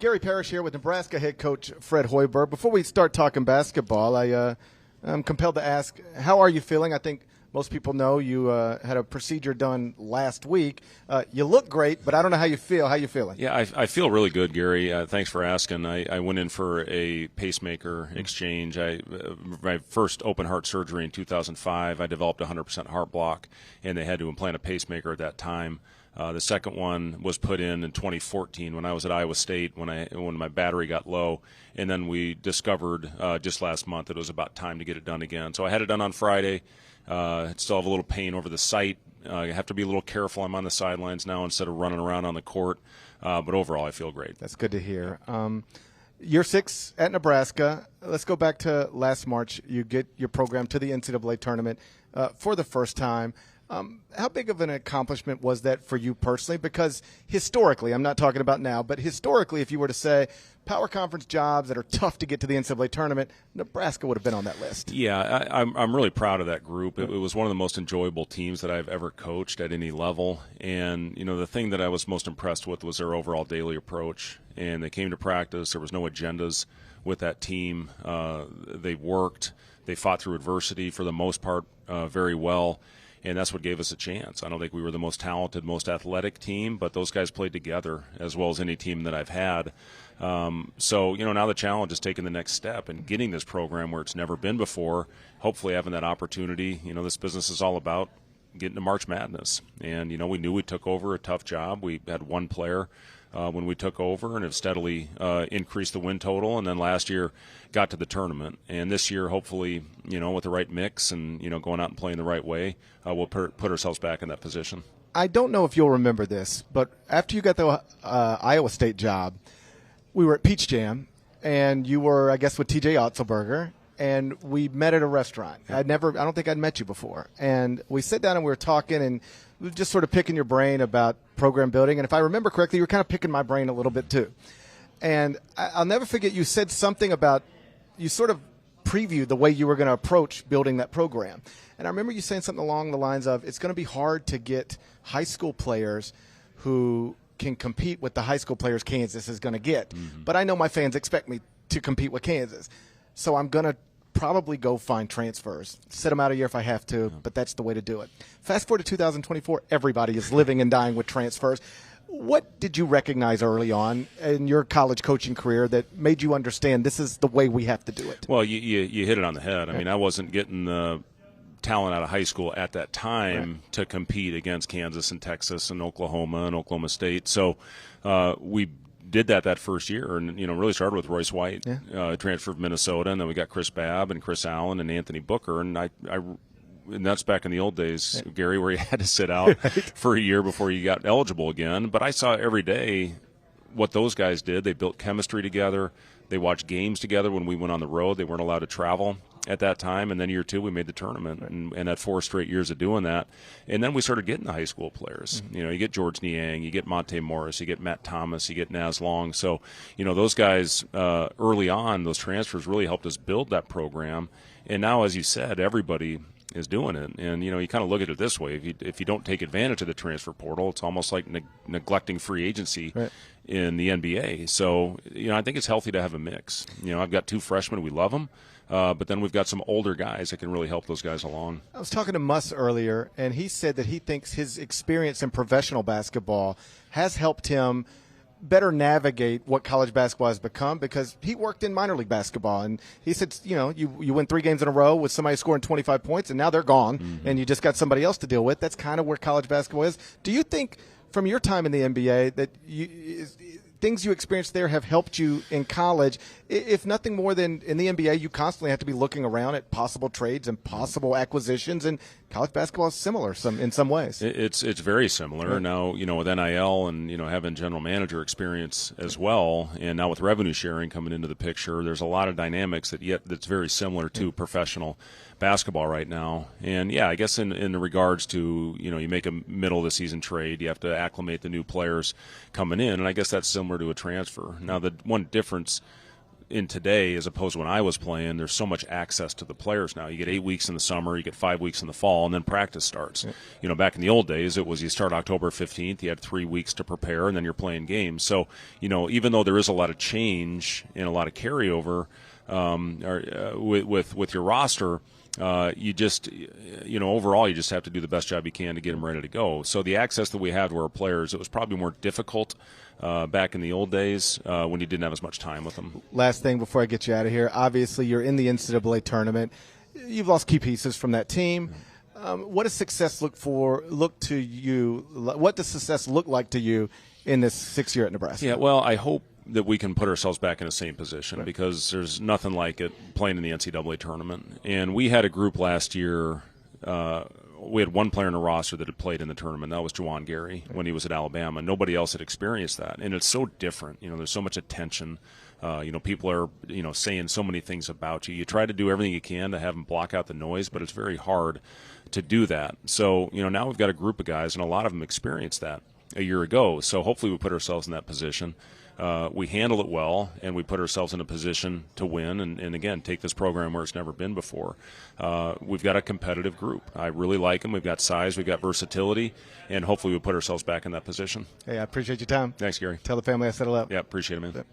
Gary Parrish here with Nebraska head coach Fred Hoiberg. Before we start talking basketball, I'm compelled to ask, how are you feeling? I think most people know you had a procedure done last week. You look great, but I don't know how you feel. How you feeling? Yeah, I feel really good, Gary. Thanks for asking. I went in for a pacemaker exchange. My first open heart surgery in 2005, I developed a 100% heart block, and they had to implant a pacemaker at that time. The second one was put in 2014 when I was at Iowa State when my battery got low, and then we discovered just last month that it was about time to get it done again. So I had it done on Friday. Still have a little pain over the site. I have to be a little careful. I'm on the sidelines now instead of running around on the court. But overall, I feel great. That's good to hear. Year 6 at Nebraska. Let's go back to last March. You get your program to the NCAA Tournament for the first time. How big of an accomplishment was that for you personally? Because historically, I'm not talking about now, but historically, if you were to say power conference jobs that are tough to get to the NCAA tournament, Nebraska would have been on that list. Yeah, I'm really proud of that group. It was one of the most enjoyable teams that I've ever coached at any level. And, the thing that I was most impressed with was their overall daily approach. And they came to practice. There was no agendas with that team. They worked. They fought through adversity for the most part very well. And that's what gave us a chance. I don't think we were the most talented, most athletic team, but those guys played together as well as any team that I've had. So now the challenge is taking the next step and getting this program where it's never been before, hopefully having that opportunity. This business is all about getting to March Madness. And, we knew we took over a tough job. We had one player when we took over and have steadily increased the win total, and then last year got to the tournament. And this year, hopefully, with the right mix and, going out and playing the right way, we'll put ourselves back in that position. I don't know if you'll remember this, but after you got the Iowa State job, we were at Peach Jam, and you were, I guess, with TJ Otzelberger, and we met at a restaurant. I don't think I'd met you before. And we sat down and we were talking, and we were just sort of picking your brain about program building. And if I remember correctly, you were kind of picking my brain a little bit too. And I'll never forget, you said something about, you sort of previewed the way you were going to approach building that program. And I remember you saying something along the lines of, it's going to be hard to get high school players who can compete with the high school players Kansas is going to get. Mm-hmm. But I know my fans expect me to compete with Kansas. So I'm going to probably go find transfers, sit them out a year if I have to, but that's the way to do it. Fast forward to 2024, everybody is living and dying with transfers. What did you recognize early on in your college coaching career that made you understand this is the way we have to do it? Well, you hit it on the head. I mean, I wasn't getting the talent out of high school at that time to compete against Kansas and Texas and Oklahoma and Oklahoma State. So we did that first year, and really started with Royce White, transferred from Minnesota, and then we got Chris Babb and Chris Allen and Anthony Booker, and and that's back in the old days, Gary, where you had to sit out for a year before you got eligible again. But I saw every day what those guys did. They built chemistry together. They watched games together when we went on the road. They weren't allowed to travel at that time. And then year 2, we made the tournament and had 4 straight years of doing that. And then we started getting the high school players. Mm-hmm. You get George Niang, you get Monte Morris, you get Matt Thomas, you get Naz Long. So, those guys early on, those transfers really helped us build that program. And now, as you said, everybody is doing it. And, you kind of look at it this way. If you don't take advantage of the transfer portal, it's almost like neglecting free agency in the NBA. So, I think it's healthy to have a mix. I've got 2 freshmen. We love them. But then we've got some older guys that can really help those guys along. I was talking to Muss earlier, and he said that he thinks his experience in professional basketball has helped him better navigate what college basketball has become, because he worked in minor league basketball. And he said, you win 3 games in a row with somebody scoring 25 points, and now they're gone, and you just got somebody else to deal with. That's kind of where college basketball is. Do you think from your time in the NBA that things you experienced there have helped you in college? If nothing more than in the NBA, you constantly have to be looking around at possible trades and possible acquisitions, and college basketball is similar in some ways. It's very similar. Right. Now, with NIL and, having general manager experience as well, and now with revenue sharing coming into the picture, there's a lot of dynamics that's very similar to professional basketball right now. And, I guess in regards to, you make a middle-of-the-season trade, you have to acclimate the new players coming in, and I guess that's similar to a transfer. Now, the one difference in today, as opposed to when I was playing, there's so much access to the players now. You get 8 weeks in the summer, you get 5 weeks in the fall, and then practice starts. Yeah. Back in the old days, it was you start October 15th, you had 3 weeks to prepare, and then you're playing games. So, even though there is a lot of change and a lot of carryover with your roster, you just, overall, you just have to do the best job you can to get them ready to go. So the access that we have to our players, it was probably more difficult back in the old days when you didn't have as much time with them. Last thing before I get you out of here, obviously you're in the NCAA tournament. You've lost key pieces from that team. What does success look to you? What does success look like to you in this 6th year at Nebraska? Yeah, well, I hope that we can put ourselves back in the same position, because there's nothing like it playing in the NCAA tournament. And we had a group last year. We had one player in the roster that had played in the tournament. That was Juwan Gary when he was at Alabama. Nobody else had experienced that, and it's so different. There's so much attention. People are saying so many things about you. You try to do everything you can to have them block out the noise, but it's very hard to do that. So now we've got a group of guys, and a lot of them experienced that a year ago. So hopefully we put ourselves in that position. We handle it well, and we put ourselves in a position to win and again, take this program where it's never been before. We've got a competitive group. I really like them. We've got size. We've got versatility, and hopefully we put ourselves back in that position. Hey, I appreciate your time. Thanks, Gary. Tell the family I said hello. Yeah, appreciate it, man.